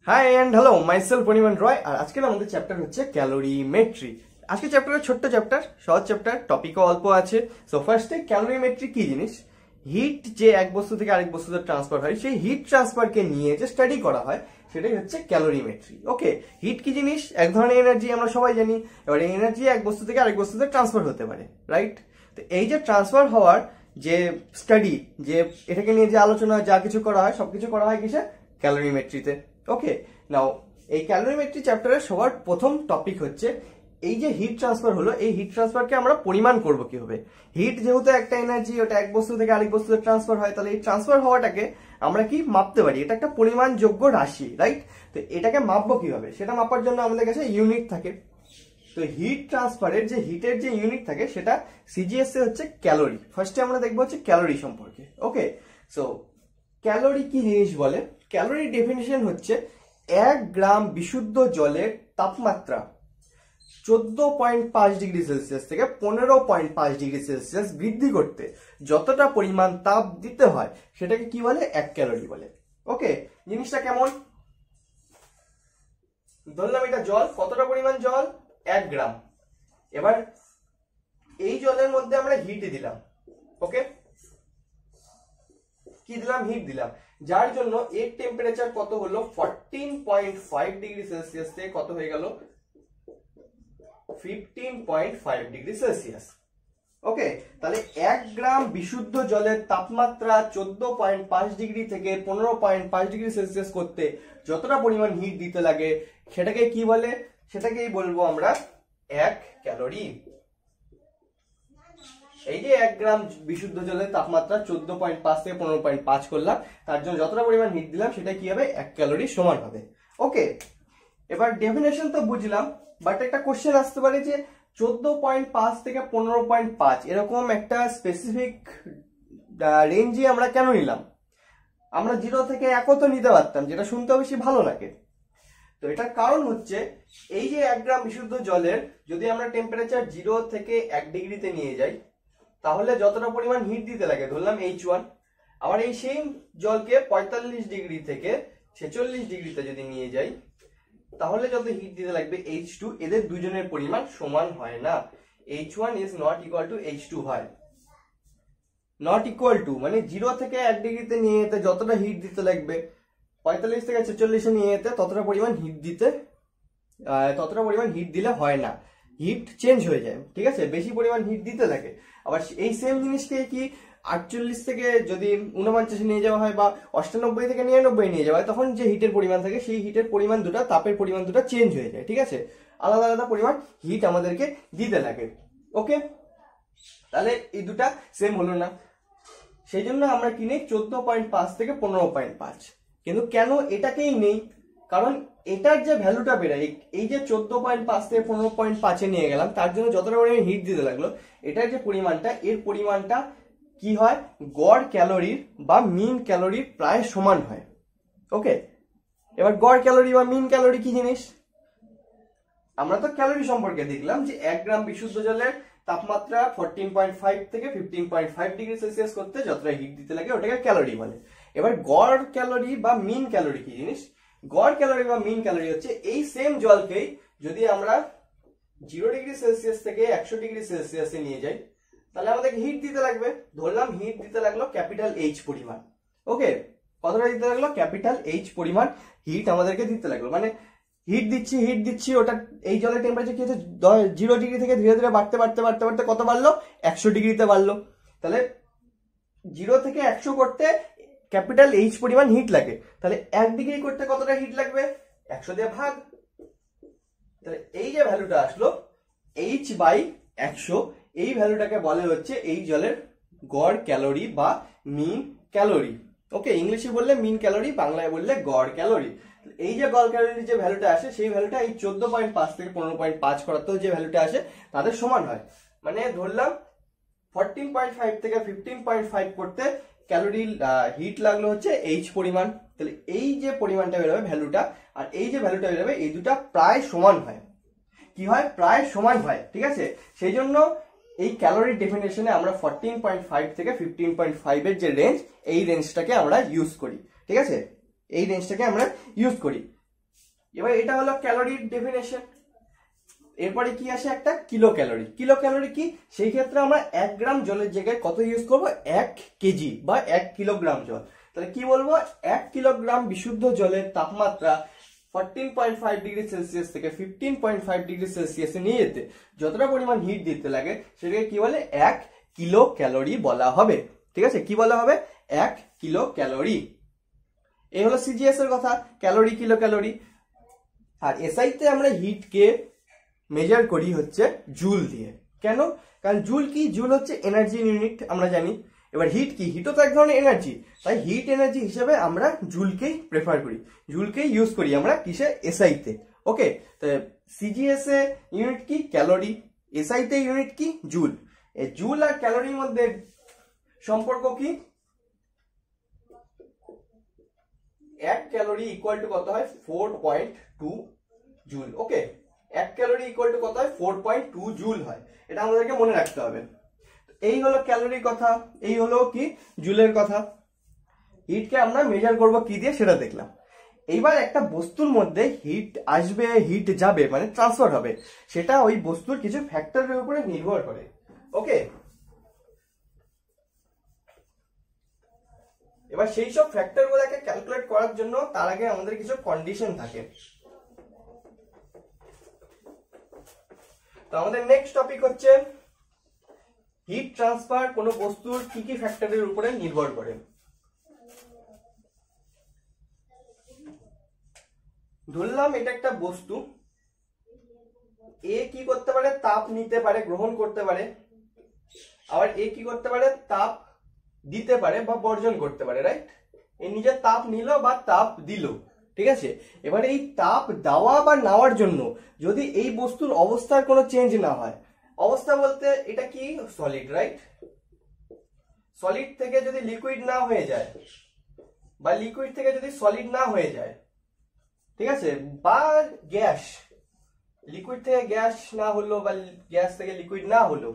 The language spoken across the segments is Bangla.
হাই অ্যান্ড হ্যালো মাইসেলফ পরিমাণ রয়। আর আজকের আমাদের চ্যাপ্টার হচ্ছে ক্যালোরিমেট্রি। আজকে চ্যাপ্টারের ছোট্ট চ্যাপ্টার, সহজ চ্যাপ্টার, টপিকও অল্প আছে। সো ফার্স্টে ক্যালোরিমেট্রি কি জিনিস? হিট যে এক বস্তু থেকে আরেক বস্তুতে ট্রান্সফার হয়, সেই হিট ট্রান্সফারকে নিয়ে যে স্টাডি করা হয় সেটাই হচ্ছে ক্যালোরিমেট্রি। ওকে, হিট কি জিনিস? এক ধরনের এনার্জি, আমরা সবাই জানি। এবার এই এনার্জি এক বস্তু থেকে আরেক বস্তুতে ট্রান্সফার হতে পারে, রাইট? তো এই যে ট্রান্সফার হওয়ার যে স্টাডি, যে এটাকে নিয়ে যে আলোচনা, যা কিছু করা হয় সবকিছু করা হয় কিসে? ক্যালোরিমেট্রিতে। ওকে, নাও এই ক্যালোরিমেট্রি চ্যাপ্টারের সবার প্রথম টপিক হচ্ছে এই যে হিট ট্রান্সফার হলো, এই হিট ট্রান্সফারকে আমরা পরিমাণ করব কিভাবে। হিট যেহেতু একটা এনার্জি, ওটা এক বস্তু থেকে আরেক বস্তুতে ট্রান্সফার হয়, তাহলে এই ট্রান্সফার হওয়াটাকে আমরা কি মাপতে পারি? এটা একটা পরিমাণযোগ্য রাশি, রাইট? তো এটাকে মাপবো কিভাবে? সেটা মাপার জন্য আমাদের কাছে ইউনিট থাকে। তো হিট ট্রান্সফারের যে হিটের যে ইউনিট থাকে সেটা সিজিএস এ হচ্ছে ক্যালোরি। ফার্স্টে আমরা দেখবো হচ্ছে ক্যালোরি সম্পর্কে। ওকে, সো ক্যালোরি কি জিনিস বলে? ক্যালোরি ডেফিনিশন হচ্ছে 1 গ্রাম বিশুদ্ধ জলের তাপমাত্রা 14.5 ডিগ্রি সেলসিয়াস থেকে 15.5 ডিগ্রি সেলসিয়াস বৃদ্ধি করতে যতটা পরিমাণ তাপ দিতে হয় সেটাকে কি বলে? 1 ক্যালোরি বলে। ওকে, জিনিসটা কেমন? ধরলাম এটা জল, কতটা পরিমাণ জল? 1 গ্রাম। এবার এই জলের মধ্যে আমরা হিট দিলাম। ওকে, কি দিলাম? হিট দিলাম, যার জন্য এর টেম্পারেচার কত হলো? 14.5 ডিগ্রি সেলসিয়াস থেকে কত হয়ে গেল? 15.5 ডিগ্রি সেলসিয়াস। ওকে, তাহলে 1 গ্রাম বিশুদ্ধ জলের তাপমাত্রা 14.5 ডিগ্রি থেকে 15.5 ডিগ্রি সেলসিয়াস করতে যতটা পরিমাণ হিট দিতে লাগে সেটাকে কি বলে? সেটাকেই বলবো আমরা 1 ক্যালোরি। এই যে 1 গ্রাম বিশুদ্ধ জলের তাপমাত্রা 14.5 থেকে 15.5 করলাম, তার জন্য যতটা পরিমাণ হিট দিলাম সেটা কি হবে? 1 ক্যালোরি সমান হবে। ওকে, এবার ডেফিনেশন তো বুঝলাম, বাট একটা কোশ্চেন আসতে পারে যে 14.5 থেকে 15.5 এরকম একটা স্পেসিফিক রেঞ্জে আমরা কেন নিলাম? আমরা 0 থেকে 1 তো নিতে পারতাম, যেটা শুনতে বেশি ভালো লাগে। তো এটার কারণ হচ্ছে এই যে 1 গ্রাম বিশুদ্ধ জলের যদি আমরা টেম্পারেচার 0 থেকে 1 ডিগ্রিতে নিয়ে যাই, তাহলে যতটা পরিমাণ হিট দিতে লাগে, ধরলাম H1, আবার এই সেম জলকে 45 ডিগ্রি থেকে 46 ডিগ্রিতে যদি নিয়ে যাই, তাহলে যত হিট দিতে লাগবে H2, এদের দুজনের পরিমাণ সমান হয় না। H1 is not equal to H2 হয়। নট ইকুয়াল টু মানে 0 থেকে 1 ডিগ্রিতে নিয়ে যেতে যতটা হিট দিতে লাগবে, 45 থেকে 46 নিয়ে যেতে ততটা পরিমাণ হিট দিলে হয় না, হিট চেঞ্জ হয়ে যায়। ঠিক আছে, বেশি পরিমাণ হিট দিতে লাগে। আবার এই সেম জিনিসকে কি 48 থেকে যদি 49 নিয়ে যাওয়া হয় বা 98 থেকে 99 নিয়ে যাওয়া হয়, তখন যে হিটের পরিমাণ থাকে সেই হিটের পরিমাণ দুটো, তাপের পরিমাণ দুটো চেঞ্জ হয়ে যায়। ঠিক আছে, আলাদা আলাদা পরিমাণ হিট আমাদেরকে দিতে লাগে। ওকে, তাহলে এই দুটা সেম হলো না, সেই জন্য আমরা কিনে 14.5 থেকে 15.5। কিন্তু কেন এটাকেই নেই? কারণ এটার যে ভ্যালুটা বেরোয়, এই যে 14.5 থেকে 15.5 নিয়ে গেলাম, তার জন্য যতটা পরিমাণে হিট দিতে লাগলো, এটার যে পরিমাণটা, এর পরিমাণটা কি হয়? গড় ক্যালোরির বা মিন ক্যালোরির প্রায় সমান হয়। ওকে, এবার গড় ক্যালোরি বা মিন ক্যালোরি কি জিনিস? আমরা তো ক্যালোরি সম্পর্কে দেখলাম যে 1 গ্রাম বিশুদ্ধ জলের তাপমাত্রা 14.5 থেকে 15.5 ডিগ্রি সেলসিয়াস করতে যতটা হিট দিতে লাগে ওটাকে ক্যালোরি বলে। এবার গড় ক্যালোরি বা মিন ক্যালোরি কি জিনিস? গড় ক্যালোরি বা মিন ক্যালোরি হচ্ছে এই সেম জলকেই যদি আমরা 0 ডিগ্রি সেলসিয়াস থেকে 100 ডিগ্রি সেলসিয়াসে নিয়ে যাই, তাহলে আমাদেরকে হিট দিতে লাগবে। ধরলাম হিট দিতে লাগলো ক্যাপিটাল H পরিমাণ। ওকে, কতটা দিতে লাগলো? ক্যাপিটাল H পরিমাণ হিট আমাদেরকে দিতে লাগলো। মানে হিট দিচ্ছি, ওটা এই জলের টেম্পারেচার কি হচ্ছে? 0 ডিগ্রি থেকে ধীরে ধীরে বাড়তে বাড়তে বাড়তে বাড়তে কত বাড়লো? 100 ডিগ্রিতে বাড়লো। তাহলে 0 থেকে 100 করতে ক্যাপিটাল H পরিমাণ হিট লাগে, তাহলে 1 ডিগ্রি করতে কতটা হিট লাগবে? 100 দিয়ে ভাগ। তাহলে এই যে ভ্যালুটা আসলো H/100, এই ভ্যালুটাকে বলে হচ্ছে এই জলের গড় ক্যালোরি বা মিন ক্যালোরি। ওকে, ইংলিশে বললে মিন ক্যালোরি, বাংলায় বললে গড় ক্যালোরি। এই যে গড় ক্যালোরির যে ভ্যালুটা আসে, সেই ভ্যালুটা এই 14.5 থেকে 15.5 করাতেও যে ভ্যালুটা আসে তাদের সমান হয়। মানে ধরলাম 14.5 থেকে 15.5 করতে ক্যালোরি হিট লাগলো হচ্ছে H পরিমাণ। তাহলে এই যে পরিমাণটা বেরোবে ভ্যালুটা, আর এই যে ভ্যালুটা বেরোবে, এই দুটা প্রায় সমান হয়। কি হয়? প্রায় সমান হয়। ঠিক আছে, সেই জন্য এই ক্যালোরি ডেফিনেশনে আমরা 14.5 থেকে 15.5 এর যে রেঞ্জ, এই রেঞ্জটাকে আমরা ইউজ করি। ঠিক আছে, এই রেঞ্জটাকে আমরা ইউজ করি। এবার এটা হলো ক্যালোরির ডেফিনেশন। এরপরে কি আসে একটা কিলো ক্যালোরি। কিলো ক্যালোরি কি, সেই ক্ষেত্রে আমরা 1 গ্রাম জলের জায়গায় কত ইউজ করব, 1 কেজি বা 1 কিলোগ্রাম জল। তাহলে কি বলবো, 1 কিলোগ্রাম বিশুদ্ধ জলের তাপমাত্রা 14.5 ডিগ্রি সেলসিয়াস থেকে 15.5 ডিগ্রি সেলসিয়াসে নিয়ে যেতে যতটা পরিমাণ হিট দিতে লাগে সেটাকে কি বলে, 1 কিলো ক্যালোরি বলা হবে। ঠিক আছে, কি বলা হবে, 1 কিলো ক্যালোরি। এই হলো সিজিএস এর কথা, ক্যালোরি, কিলো ক্যালোরি। আর এসআই তে আমরা হিটকে মেজার করি হচ্ছে জুল দিয়ে। কেন, কারণ জুল কি, জুল হচ্ছে এনার্জি ইউনিট আমরা জানি। এবার হিট কি, হিটও তো এক ধরনের এনার্জি, তাই হিট এনার্জি হিসেবে আমরা জুলকেই প্রেফার করি, জুলকেই ইউজ করি আমরা কিসে, এসআই তে। ওকে, তো সিজিএস এ ইউনিট কি, ক্যালোরি, এসআই তে ইউনিট কি, জুল। এই জুল আর ক্যালোরির মধ্যে সম্পর্ক কি, 1 ক্যালোরি ইকুয়াল টু কত হয়, 4.2 joule. Okay, 1 calorie equal to কত হয়, 4.2 জুল হয়। এটা আমাদেরকে মনে রাখতে হবে। এই হলো ক্যালোরির কথা, এই হলো কি জুলের কথা। হিটকে আমরা মেজার করব কি দিয়ে সেটা দেখলাম। এইবার একটা বস্তুর মধ্যে হিট আসবে, হিট যাবে, মানে ট্রান্সফার হবে, সেটা ওই বস্তুর কিছু ফ্যাক্টরের উপরে নির্ভর করে। ওকে, এবার সেই সব ফ্যাক্টর গুলোকে ক্যালকুলেট করার জন্য তার আগে আমাদের কিছু কন্ডিশন থাকে। তো আমাদের নেক্সট টপিক হচ্ছে হিট ট্রান্সফার কোন বস্তুর কি কি ফ্যাক্টরের উপরে নির্ভর করে। ধরলাম এটা একটা বস্তু, এ কি করতে পারে, তাপ নিতে পারে, গ্রহণ করতে পারে, আবার এ কি করতে পারে, তাপ দিতে পারে বা বর্জন করতে পারে, রাইট। এ নিজে তাপ নিল বা তাপ দিল, ঠিক আছে। এবার এই তাপ দেওয়া বা নেওয়ার জন্য যদি এই বস্তুর অবস্থার কোনো চেঞ্জ না হয়, অবস্থা বলতে এটা কি, সলিড, রাইট। সলিড থেকে যদি লিকুইড না হয়ে যায় বা লিকুইড থেকে যদি সলিড না হয়ে যায়, ঠিক আছে, বা গ্যাস, লিকুইড থেকে গ্যাস না হলো বা গ্যাস থেকে লিকুইড না হলো,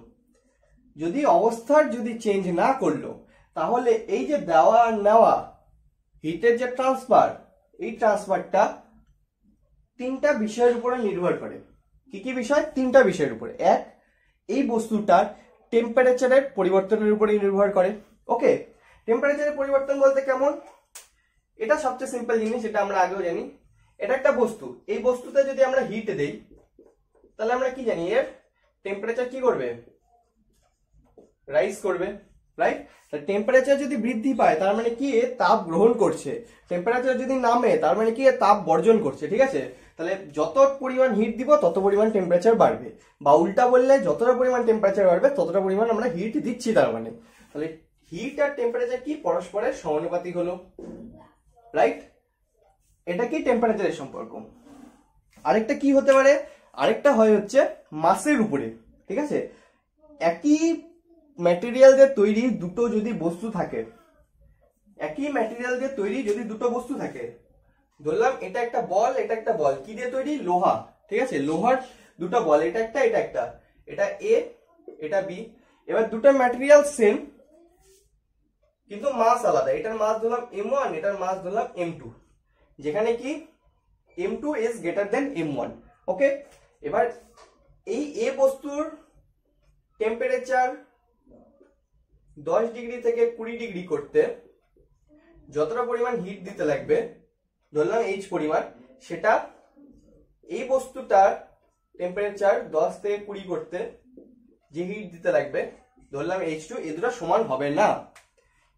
যদি অবস্থার যদি চেঞ্জ না করলো, তাহলে এই যে দেওয়া আর নেওয়া, হিটের যে ট্রান্সফার, এই ট্রান্সফারটা 3টা বিষয়ের উপরে নির্ভর করে। কি কি বিষয়, 3টা বিষয়ের উপরে। এক, এই বস্তুটার টেম্পারেচারের পরিবর্তনের উপরে নির্ভর করে। ওকে, টেম্পারেচারের পরিবর্তন বলতে কেমন, এটা সবচেয়ে সিম্পল জিনিস, এটা আমরা আগেও জানি। এটা একটা বস্তু, এই বস্তুতে যদি আমরা হিট দেই তাহলে আমরা কি জানি, এর টেম্পারেচার কি করবে, রাইজ করবে, রাইট। টেম্পারেচার যদি বৃদ্ধি পায় তার মানে কি, এ তাপ গ্রহণ করছে। টেম্পারেচার যদি নামে তার মানে কি, এ তাপ বর্জন করছে, ঠিক আছে। তাহলে যত পরিমাণ হিট দিব তত পরিমাণ টেম্পারেচার বাড়বে, বা উল্টা বললে যতটা পরিমাণ টেম্পারেচার বাড়বে ততটা পরিমাণ আমরা হিট দিচ্ছি, তার মানে। তাহলে হিট আর টেম্পারেচার কি, পরস্পরের সমানুপাতিক হলো, রাইট। এটা কি টেম্পারেচারের সম্পর্ক। আরেকটা কি হতে পারে, আরেকটা হয় হচ্ছে মাসের উপরে, ঠিক আছে। একই ম্যাটেরিয়াল দিয়ে তৈরি দুটো যদি বস্তু থাকে, একই ম্যাটেরিয়াল দিয়ে তৈরি যদি দুটো বস্তু থাকে, ধরলাম এটা একটা বল, এটা একটা বল, কি দিয়ে তৈরি, লোহা, ঠিক আছে। লোহার দুটো বল, এটা একটা, এটা একটা, এটা এ, এটা বি। এবার দুটো ম্যাটেরিয়াল সেম কিন্তু মাস আলাদা, এটার মাস ধরলাম m1, এটার মাস ধরলাম m2, যেখানে কি m2 is greater than m1। ওকে, এবার এই এ বস্তুর টেম্পারেচার 10 ডিগ্রি থেকে 20 ডিগ্রি করতে যতটা পরিমাণ হিট দিতে লাগবে, ধরলাম h পরিমাণ, সেটা এই বস্তুটার টেম্পারেচার 10 থেকে 20 করতে যে হিট দিতে লাগবে, ধরলাম h2, এ দুটো সমান হবে না,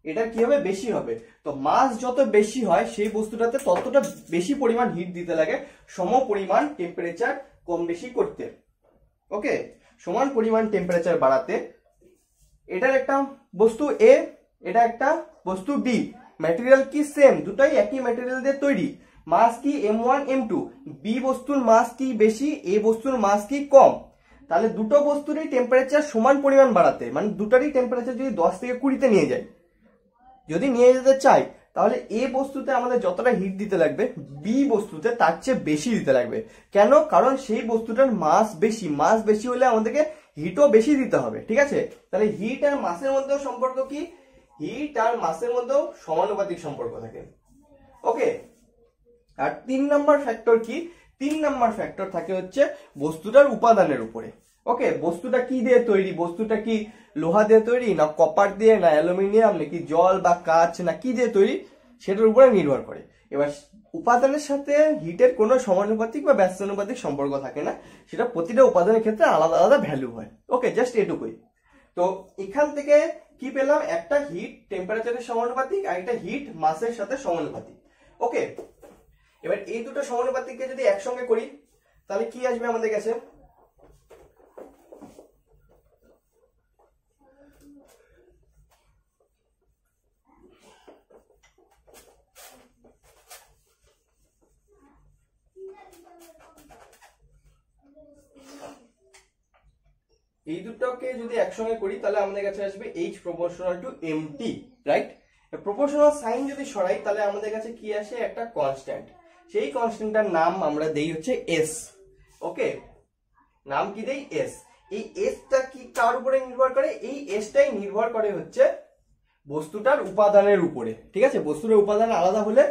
এটা কি হবে, বেশি হবে। তো মাস যত বেশি হয় সেই বস্তুটাতে ততটা বেশি পরিমাণ হিট দিতে লাগে সম পরিমাণ টেম্পারেচার কম বেশি করতে। ওকে, সমান পরিমাণ টেম্পারেচার বাড়াতে। এটার একটা বস্তু এ, এটা একটা বস্তু বি, ম্যাটেরিয়াল কি সেম, দুটাই একই ম্যাটেরিয়াল দিয়ে তৈরি, মাস কি m1 m2, বি বস্তুর মাস কি বেশি, এ বস্তুর মাস কি কম। তাহলে দুটো বস্তুরই টেম্পারেচার সমান পরিমাণ বাড়াতে, মানে দুটারই টেম্পারেচার যদি 10 থেকে 20-তে নিয়ে যায়, যদি নিয়ে যেতে চাই, তাহলে এ বস্তুতে আমাদের যতটা হিট দিতে লাগবে বি বস্তুতে তার চেয়ে বেশি দিতে লাগবে। কেন, কারণ সেই বস্তুটার মাস বেশি, মাস বেশি হলে আমাদেরকে হিটও বেশি দিতে হবে, ঠিক আছে। তাহলে হিট আর মাসের মধ্যেও সম্পর্ক কি, হিট আর মাসের মধ্যেও সমানুপাতিক সম্পর্ক থাকে। ওকে, আর 3 নাম্বার ফ্যাক্টর কি? 3 নাম্বার ফ্যাক্টর থাকে হচ্ছে বস্তুটার উপাদানের উপরে। ওকে, বস্তুটা কি দিয়ে তৈরি, বস্তুটা কি লোহা দিয়ে তৈরি, না কপার দিয়ে, না অ্যালুমিনিয়াম, নাকি জল বা কাঁচ, না কি দিয়ে তৈরি, সেটার উপরে নির্ভর করে। এবার উপাদানের সাথে হিটের কোনো সমানুপাতিক বা ব্যস্তানুপাতিক সম্পর্ক থাকে না, সেটা প্রতিটা উপাদানের ক্ষেত্রে আলাদা আলাদা ভ্যালু হয়। ওকে, জাস্ট এটুকুই। তো এখান থেকে কি পেলাম, একটা হিট টেম্পারেচারের সমানুপাতিক আর একটা হিট মাসের সাথে সমানুপাতিক। ওকে, এবার এই দুটো সমানুপাতিককে যদি একসঙ্গে করি তাহলে কি আসবে আমাদের কাছে? এই দুটোকে যদি একসঙ্গে করি তাহলে আমাদের কাছে আসবে H proportional to MT, right? Proportional sign যদি সরাই তাহলে আমাদের কাছে কি আসে, একটা কনস্ট্যান্ট। সেই কনস্ট্যান্টটার নাম আমরা দেই হচ্ছে S। ওকে, নাম কি দেই? S। এই Sটা কি কার উপরে নির্ভর করে? এই Sটাই নির্ভর করে হচ্ছে বস্তুটার উপাদানের উপরে। ঠিক আছে, বস্তুর উপাদান আলাদা হলে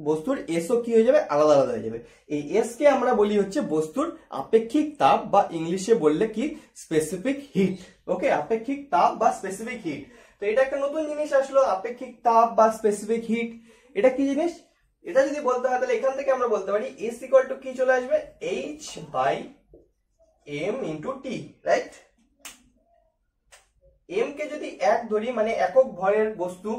বস্তুর এসও কি হয়ে যাবে, আলাদা আলাদা হয়ে যাবে। এই এস কে আমরা বলি হচ্ছে বস্তুর আপেক্ষিক তাপ, বা ইংলিশে বললে কি স্পেসিফিক হিট। ওকে, আপেক্ষিক তাপ বা স্পেসিফিক হিট। তো এটা একটা নতুন জিনিস আসলো, আপেক্ষিক তাপ বা স্পেসিফিক হিট। এটা কি জিনিস? এটা যদি বলতে হয় তাহলে এখান থেকে আমরা বলতে পারি এস ইকুয়াল টু কি চলে আসবে, H by M into T, right? M কে যদি এক ধরি, মানে একক ভরের বস্তু,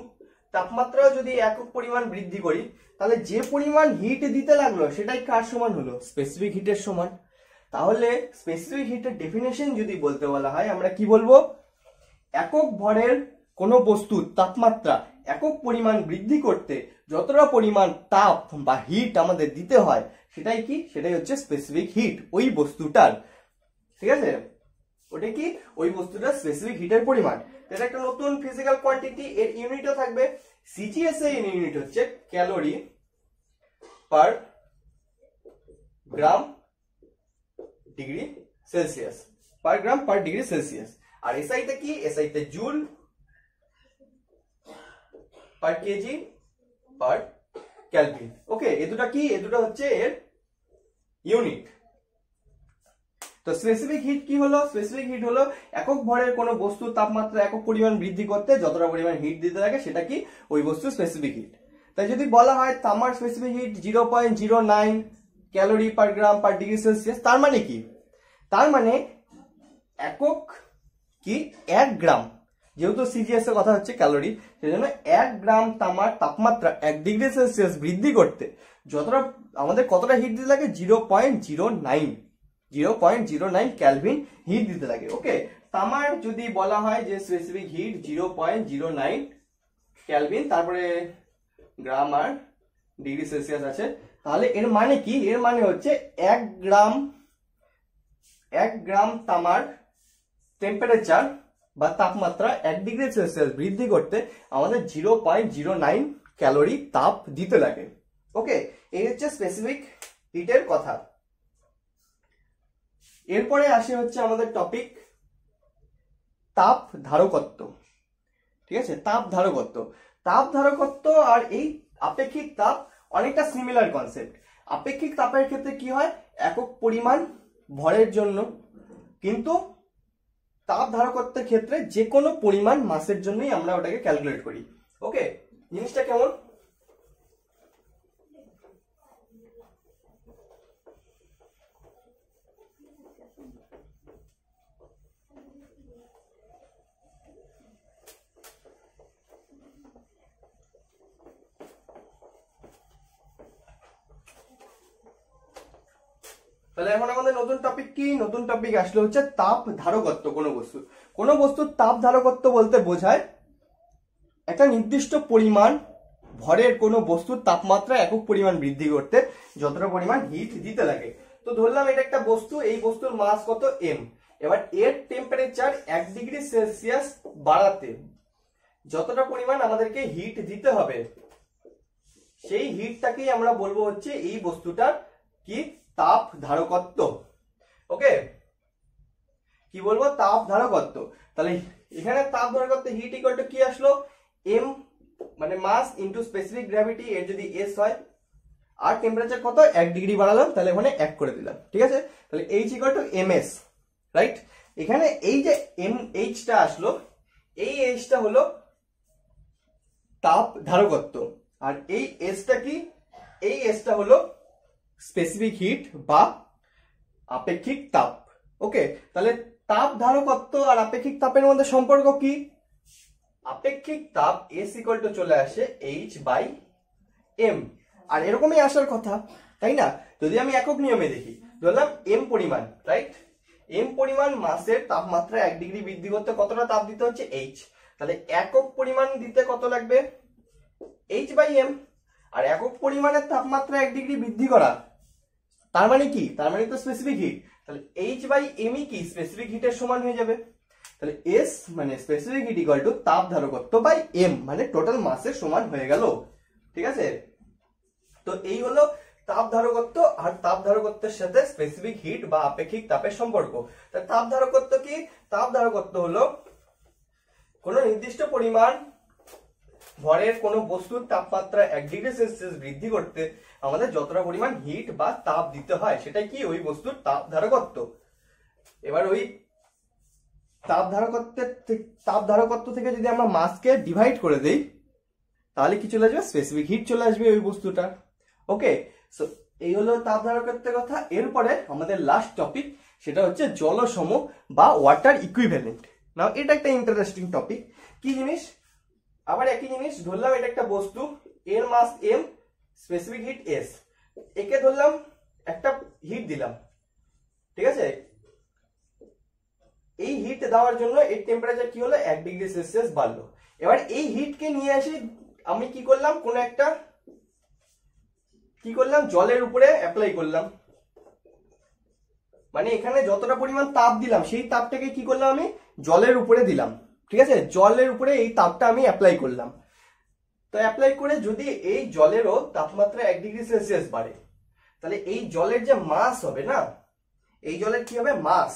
তাপমাত্রা যদি একক পরিমাণ বৃদ্ধি করি, তাহলে যে পরিমাণ হিট দিতে লাগলো সেটাই কার সমান হলো, স্পেসিফিক হিটের সমান। তাহলে স্পেসিফিক হিটের ডেফিনেশন যদি বলতে বলা হয় আমরা কি বলবো, একক ভরের কোনো বস্তুর তাপমাত্রা একক পরিমাণ বৃদ্ধি করতে যতটা পরিমাণ তাপ বা হিট আমাদের দিতে হয় সেটাই কি, সেটাই হচ্ছে স্পেসিফিক হিট ওই বস্তুটার। ঠিক আছে, ওটা কি, ওই বস্তুটার স্পেসিফিক হিটের পরিমাণ। এটা একটা নতুন ফিজিক্যাল কোয়ান্টিটি, এর ইউনিটও থাকবে সিজিএস। এর ইউনিট হচ্ছে calorie per gram degree Celsius, per gram per degree Celsius. আর এসআই তে কি, এসআই তে joule per kg per kelvin. Okay, এ দুটো কি, এ দুটো হচ্ছে এর ইউনিট। তো স্পেসিফিক হিট কি হলো, স্পেসিফিক হিট হলো একক ভরের কোনো বস্তুর তাপমাত্রা একক পরিমাণ বৃদ্ধি করতে যতটা পরিমাণ হিট দিতে লাগে সেটা কি, ওই বস্তুর স্পেসিফিক হিট। তাই যদি বলা হয় তামার specific hit 0.09 calorie per gram per degree Celsius, তার মানে কি, তার মানে একক কি 1 গ্রাম, যেহেতু সিজিএস এর কথা হচ্ছে ক্যালোরি, সেজন্য 1 গ্রাম তামার তাপমাত্রা 1 ডিগ্রি সেলসিয়াস বৃদ্ধি করতে যতটা আমাদের কতটা হিট দিতে লাগে, 0.09 ক্যালভিন হিট দিতে লাগে। ওকে, তামার যদি বলা হয় যে স্পেসিফিক হিট 0.09 ক্যালভিন, তারপরে গ্রাম আর ডিগ্রি সেলসিয়াস আছে, তাহলে এর মানে কি, এর মানে হচ্ছে 1 গ্রাম তামার টেম্পারেচার বা তাপমাত্রা 1 ডিগ্রি সেলসিয়াস বৃদ্ধি করতে আমাদের 0.09 ক্যালোরি তাপ দিতে লাগে। ওকে, এই হচ্ছে স্পেসিফিক হিটের কথা। এরপরে আসে হচ্ছে আমাদের টপিক তাপ ধারকত্ব। ঠিক আছে, তাপ ধারকত্ব। তাপ ধারকত্ব আর এই আপেক্ষিক তাপ অনেকটা সিমিলার কনসেপ্ট। আপেক্ষিক তাপের ক্ষেত্রে কি হয়, একক পরিমাণ ভরের জন্য, কিন্তু তাপ ধারকত্বের ক্ষেত্রে যে কোনো পরিমাণ মাসের জন্যই আমরা ওটাকে ক্যালকুলেট করি। ওকে, জিনিসটা কেমন, তাহলে এখন আমাদের নতুন টপিক কি, নতুন টপিক আসলে হচ্ছে তাপ ধারকত্ব। কোনো বস্তুর তাপ ধারকত্ব বলতে বোঝায় একটা নির্দিষ্ট পরিমাণ ভরের কোনো বস্তুর তাপমাত্রা একক পরিমাণ বৃদ্ধি করতে যতটা পরিমাণ হিট দিতে লাগে। তো ধরলাম এটা একটা বস্তু, এই বস্তুর মাস কত, এম। এবার এর টেম্পারেচার 1 ডিগ্রি সেলসিয়াস বাড়াতে যতটা পরিমাণ আমাদেরকে হিট দিতে হবে, সেই হিটটাকেই আমরা বলবো হচ্ছে এই বস্তুটার কি, তাপ ধারকত্ব। ওকে, কি বলবো, তাপ ধারকত্ব। তাহলে এখানে তাপ ধারকত্ব হিট ইকুয়াল টু কি আসলো, এম মানে মাস ইনটু স্পেসিফিক গ্র্যাভিটি, এর যদি এস হয়, আর টেম্পারেচার কত 1 ডিগ্রি বাড়ালাম, তাহলে ওখানে 1 করে দিলাম, ঠিক আছে। তাহলে H equal to ms, right. এখানে এই যে H টা আসলো, এই H টা হলো তাপ ধারকত্ব, আর এই S টা কি, এই S টা হলো স্পেসিফিক হিট বা আপেক্ষিক তাপ। ওকে, তাহলে তাপ ধারকত্ব আর আপেক্ষিক তাপের মধ্যে সম্পর্ক কি? আপেক্ষিক তাপ S ইকুয়াল টু চলে আসে H/m, আর এরকমই আসার কথা, তাই না? যদি আমি একক নিয়মে দেখি, ধরলাম m পরিমাণ, রাইট, m পরিমাণ মাসের তাপমাত্রা 1 ডিগ্রি বৃদ্ধি করতে কতটা তাপ দিতে হচ্ছে h, তাহলে একক পরিমাণ দিতে কত লাগবে h/m, আর একক পরিমাণের তাপমাত্রা 1 ডিগ্রি বৃদ্ধি করা, তার মানে কি, তার মানে তো স্পেসিফিক হিট, তাহলে h/m কি স্পেসিফিক হিটের সমান হয়ে যাবে। তাহলে S মানে স্পেসিফিক হিট ইকুয়াল টু তাপ ধারকত্ব বাই m মানে টোটাল মাসের সমান হয়ে গেল, ঠিক আছে। তো এই হলো তাপ ধারকত্ব, আর তাপ ধারকত্বের সাথে স্পেসিফিক হিট বা আপেক্ষিক তাপের সম্পর্ক। তাহলে তাপ ধারকত্ব কি? তাপ ধারকত্ব হলো কোন নির্দিষ্ট পরিমাণ ভরের কোন বস্তুর তাপমাত্রা 1 ডিগ্রি সেলসিয়াস বৃদ্ধি করতে আমাদের যতটা পরিমাণ হিট বা তাপ দিতে হয়, সেটাই কি ওই বস্তুর তাপ ধারকত্ব। এবার ওই তাপ ধারকত্ব থেকে যদি আমরা মাসকে ডিভাইড করে দেই, তাহলে কি চলে আসবে, স্পেসিফিক হিট চলে আসবে ওই বস্তুটা। ওকে, সো এই হলো তাপ ধারকত্বের কথা। এরপরে আমাদের লাস্ট টপিক, সেটা হচ্ছে জলসম বা ওয়াটার ইকুইভ্যালেন্ট। নাও এটা একটা ইন্টারেস্টিং টপিক। কি জিনিস? আবার একই জিনিস, ধরলাম এটা একটা বস্তু, এর মাস m, স্পেসিফিক হিট s, একে ধরলাম একটা হিট দিলাম, ঠিক আছে। এই হিট দেওয়ার জন্য এর টেম্পারেচার কি হলো 1 ডিগ্রি সেলসিয়াস বাড়লো। এবার এই হিটকে নিয়ে আসি আমি কি করলাম, কোন একটা কি করলাম, জলের উপরে অ্যাপ্লাই করলাম, মানে এখানে যতটা পরিমাণ তাপ দিলাম সেই তাপটাকে কি করলাম আমি জলের উপরে দিলাম, ঠিক আছে। জলের উপরে এই তাপটা আমি অ্যাপ্লাই করলাম। তো অ্যাপ্লাই করে যদি এই জলেরও তাপমাত্রা 1 ডিগ্রি সেলসিয়াস বাড়ে, তাহলে এই জলের যে মাস হবে না, এই জলের কি হবে মাস,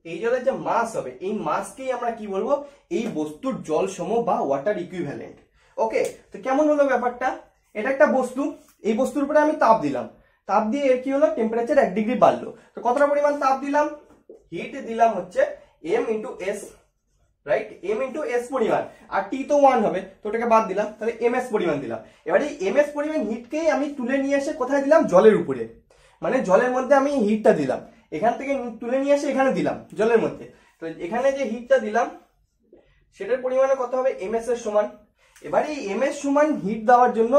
এই জলের যে মাস হবে, এই মাসকেই আমরা কি বলবো, এই বস্তুর জল সম বা ওয়াটার ইকুইভ্যালেন্ট। ওকে, তো কেমন হলো ব্যাপারটা? এটা একটা বস্তু, এই বস্তুর উপরে আমি তাপ দিলাম, তাপ দিয়ে এর কি হলো টেম্পারেচার 1 ডিগ্রি বাড়লো। তো কতটা পরিমাণ তাপ দিলাম, হিট দিলাম হচ্ছে m into s, right, m into s পরিমাণ, আর t তো 1 হবে, তো ওটাকে বাদ দিলাম, তাহলে ms পরিমাণ দিলাম। এবারে এই ms পরিমাণ হিটকেই আমি তুলে নিয়ে এসে কোথায় দিলাম, জলের উপরে, মানে জলের মধ্যে আমি হিটটা দিলাম, এখান থেকে তুলে নিয়ে এসে এখানে দিলাম জলের মধ্যে। তো এখানে যে হিটটা দিলাম সেটার পরিমাণে কত হবে, ms এর সমান। এবারে এই ms সমান হিট দেওয়ার জন্য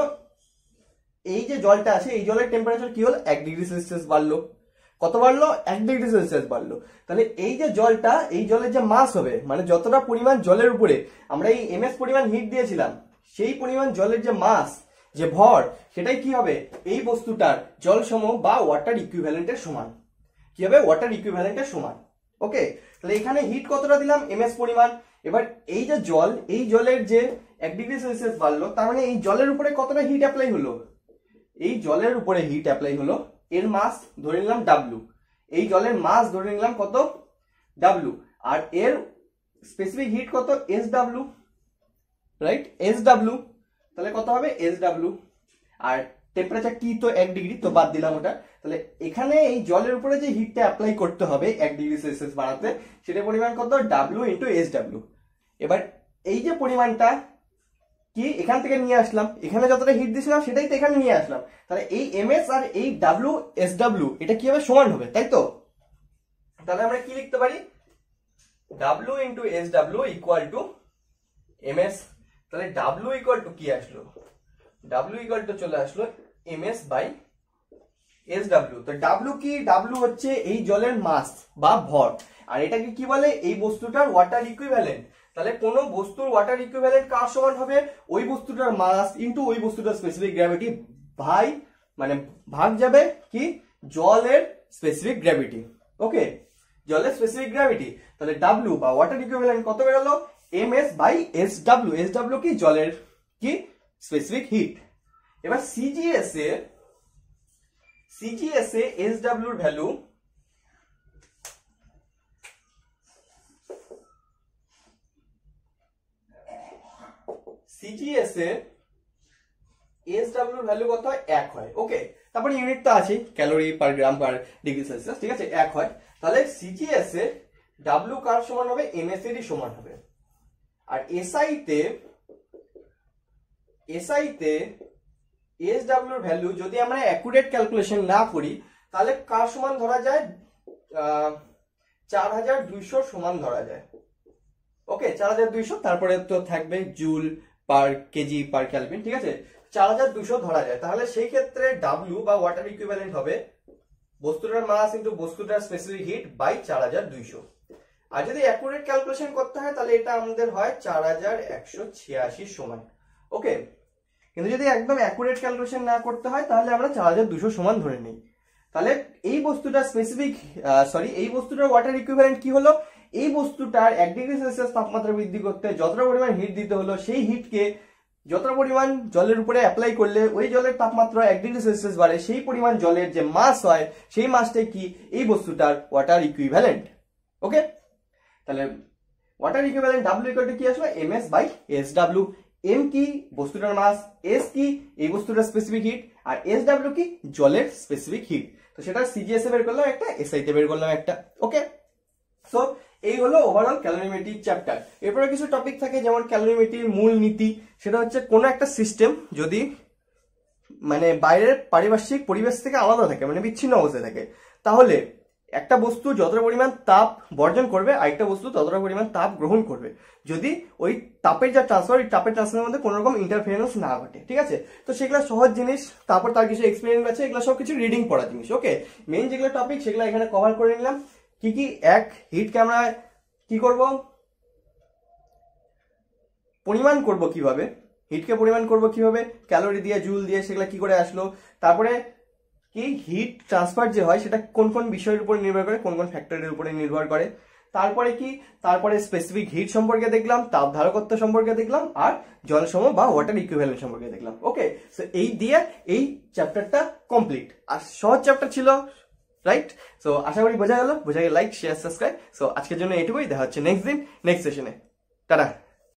এই যে জলটা আছে, এই জলের টেম্পারেচার কি হলো 1 ডিগ্রি সেলসিয়াস বাড়লো। কত বাড়লো, 1 ডিগ্রি সেলসিয়াস বাড়লো। তাহলে এই যে জলটা, এই জলের যে মাস হবে, মানে যতটা পরিমাণ জলের উপরে আমরা এই ms পরিমাণ হিট দিয়েছিলাম, সেই পরিমাণ জলের যে মাস, যে ভর, সেটাই কি হবে এই বস্তুটার জল সম বা ওয়াটার ইকুইভ্যালেন্টের সমান। কি হবে, ওয়াটার ইকুইভ্যালেন্টের সমান। ওকে, তাহলে এখানে হিট কতটা দিলাম, ms পরিমাণ। এবার এই যে জল, এই জলের যে 1 ডিগ্রি সেলসিয়াস বাড়লো, তার মানে এই জলের উপরে কতটা হিট অ্যাপ্লাই হলো, এই জলের উপরে হিট অ্যাপ্লাই হলো, এর মাস ধরে নিলাম w, এই জলের মাস ধরে নিলাম কত w, আর এর স্পেসিফিক হিট কত sw, রাইট, sw, তাহলে কত হবে sw, আর টেম্পারেচার কি তো 1 ডিগ্রি, তো বাদ দিলাম ওটা। তাহলে এখানে এই জলের উপরে যে হিটটা অ্যাপ্লাই করতে হবে 1 ডিগ্রি সেলসিয়াস বাড়াতে, সেটার পরিমাণ কত w ইন্টু sw। এবার এই যে পরিমাণটা কি এখান থেকে নিয়ে আসলাম, এখানে যতটা হিট দিয়েছিলাম সেটাই তো এখানে নিয়ে আসলাম, তাহলে এই ms আর এই w sw এটা কি হবে, সমান হবে, তাই তো। তাহলে আমরা কি লিখতে পারি, w into sw equal to ms। তাহলে w ইকুয়াল টু কি আসলো, w ইকুয়াল টু চলে আসলো ms বাই sw। তো w কি, w হচ্ছে এই জলের মাস বা ভর, আর এটাকে কি বলে, এই বস্তুটার ওয়াটার ইকুইভ্যালেন্ট। তাহলে কোন বস্তুর ওয়াটার ইকুইভ্যালেন্ট কার সমান হবে, ওই বস্তুটার মাস ইনটু ওই বস্তুটার স্পেসিফিক গ্র্যাভিটি ভাই, মানে ভাগ যাবে কি জলের স্পেসিফিক গ্র্যাভিটি। ওকে, জলের স্পেসিফিক গ্র্যাভিটি, তাহলে w বা ওয়াটার ইকুইভ্যালেন্ট কত বেরোলো, ms বাই sw। sw কি জলের কি স্পেসিফিক হিট। এবার CGS এ sw এর ভ্যালু CGS এ SW এর ভ্যালু কত হয় 1 হয়। ওকে, তারপরে ইউনিট তো আছে calorie per gram per degree Celsius, ঠিক আছে 1 হয়। তাহলে সিজিএস এ W কার সমান হবে, MS এরই সমান হবে। আর SI তে SW এর ভ্যালু যদি আমরা অ্যাকুরেট ক্যালকুলেশন না করি তাহলে কার সমান ধরা যায়, 4200 সমান ধরা যায়। ওকে, 4200, তারপরে তো থাকবে joule per kg per kelvin, ঠিক আছে 4200 ধরা যায়। তাহলে সেই ক্ষেত্রে W বা ওয়াটার ইকুইভ্যালেন্ট হবে বস্তুটার মাস ইনটু বস্তুটার স্পেসিফিক হিট বাই 4200। আর যদি অ্যাকুরেট ক্যালকুলেশন করতে হয় তাহলে এটা আমাদের হয় 4186 সমান। ওকে, কিন্তু যদি একদম অ্যাকুরেট ক্যালকুলেশন না করতে হয় তাহলে আমরা 4200 সমান ধরে নিই। তাহলে এই বস্তুটার এই বস্তুটার ওয়াটার ইকুইভ্যালেন্ট কি হলো, এই বস্তুটার 1 ডিগ্রি সেলসিয়াস তাপমাত্রা বৃদ্ধি করতে যতটা পরিমাণ হিট দিতে হলো সেই হিটকে যতটা পরিমাণ জলের উপরে অ্যাপ্লাই করলে ওই জলের তাপমাত্রা 1 ডিগ্রি সেলসিয়াস বাড়ে, সেই পরিমাণ জলের যে মাস হয় সেই মাসটাই কি এই বস্তুটার ওয়াটার ইকুইভ্যালেন্ট। ওকে, তাহলে water equivalent W equal to কি আসবে, MS বাই SW। M কি বস্তুটার মাস, S কি এই বস্তুটার স্পেসিফিক হিট, আর SW কি জলের স্পেসিফিক হিট। তো সেটা সিজিএস এ বের করলাম একটা, SI তে বের করলাম একটা। ওকে, সো এই হলো ওভারঅল ক্যালোরিমেট্রি চ্যাপ্টার। এরপরে কিছু টপিক থাকে যেমন ক্যালোরিমেট্রির মূল নীতি, সেটা হচ্ছে কোনো একটা সিস্টেম যদি মানে বাইরের পারিপার্শ্বিক পরিবেশ থেকে আলাদা থাকে, মানে বিচ্ছিন্ন অবস্থায় থাকে, তাহলে একটা বস্তু যতটা পরিমাণ তাপ বর্জন করবে আরেকটা বস্তু ততটা পরিমাণ তাপ গ্রহণ করবে, যদি ওই তাপের যা ট্রান্সফার, ওই তাপের ট্রান্সফারের মধ্যে কোনো রকম ইন্টারফারেন্স না ঘটে, ঠিক আছে। তো সেগুলো সহজ জিনিস, তারপর তার কিছু এক্সপেরিমেন্ট আছে, এগুলো সব কিছু রিডিং পড়া জিনিস। ওকে, মেইন যেগুলো টপিক সেগুলো এখানে কভার করে নিলাম। কি কি, এক হিটকে আমরা কি করব, পরিমাণ করব কিভাবে, হিটকে পরিমাণ করব কিভাবে, ক্যালোরি দিয়ে জুল দিয়ে সেগুলো কি করে আসলো, তারপরে কি হিট ট্রান্সফার যে হয় সেটা কোন কোন বিষয়ের উপর নির্ভর করে, কোন কোন ফ্যাক্টরের উপরে নির্ভর করে, তারপরে কি, তারপরে স্পেসিফিক হিট সম্পর্কে দেখলাম, তাপ ধারকত্ব সম্পর্কে দেখলাম, আর জলসম বা ওয়াটার ইকুইভ্যালেন্ট সম্পর্কে দেখলাম। ওকে, সো এই দিয়ে এই চ্যাপ্টারটা কমপ্লিট। আর সহজ চ্যাপ্টার ছিল, রাইট? সো আশা করি বোঝা গেল, লাইক শেয়ার সাবস্ক্রাইব। সো আজকের জন্য এটুকুই, দেখা হচ্ছে নেক্সট দিন নেক্সট সেশনে। টাটা।